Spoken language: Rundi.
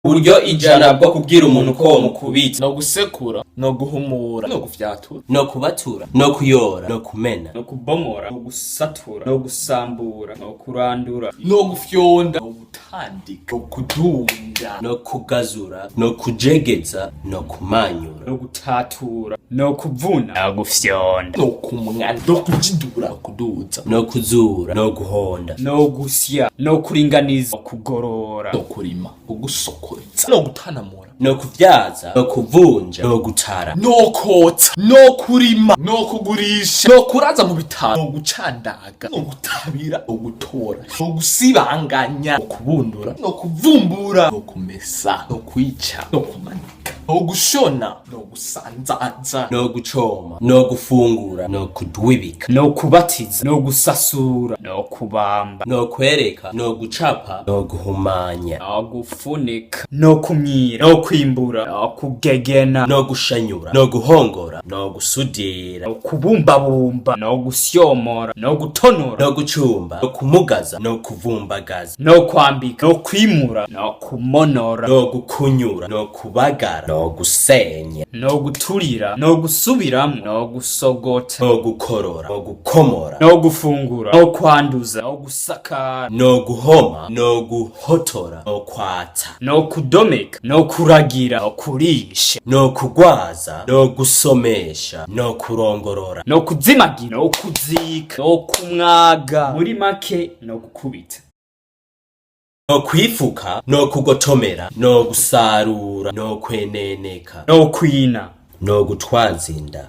Uburyo ijana bwo kubwira umuntu ko womukubita. No gusekura, no guhumura, no gufyatura, no kubatura, no kuyora, no kumena, no kubomora, no gusatura, no gusambura, no kurandura, no gufyonda, no gutandika, no kudunda, no kugazura, no kujegeza, no kumanyura, no gutatura, no kuvuna, no gufyonda, no kumwana, no kujidura, no kuduza, no kuzura, no guhonda, no gusya, no kuringaniza, no kugorora, no kurima, no gusokoretsa, no gutanamura, no kuvyaza, no kuvunja, no gutara, no kotsa, no kurima, no kugurisha, no kuraza mu bitaro, no gucandaga, no gutabira, no gutora, no gusibanganya, no kubundura, no kuvumbura, no kumesa, no kwica, no kumanika, no gushona, no gusanzaza, no gucoma, no gufungura, no kudwibika, no kubatiza, no gusasura, no kubamba, no kwereka, no gucapa, no guhumanya, no gufunika, no kumyira, no kwimbura, no kugegena, no gushanyura, no guhongora, no gusudira, no kubumbabumba, no gusyomora, no gutonora, no gucumba, no kumugaza, no kuvumbagaza, no kwambika, no kwimura, no kumonora, no gukunyura, no kubagara, no gusenya, no guturira, no gusubiramwo, no gusogota, no gukorora, no gukomora, no gufungura, no kwanduza, no gusakara, no guhoma, no guhotora, no kwata, no kudomeka, no kuragira, no kurisha, no kugwaza, no gusomesha, no kurongorora, no kuzimagira, no kuzika, no kumwaga, muri make no gukubita, no kwifuka, no kugotomera, no gusarura, no kweneneka, no kwina, no gutwaza inda.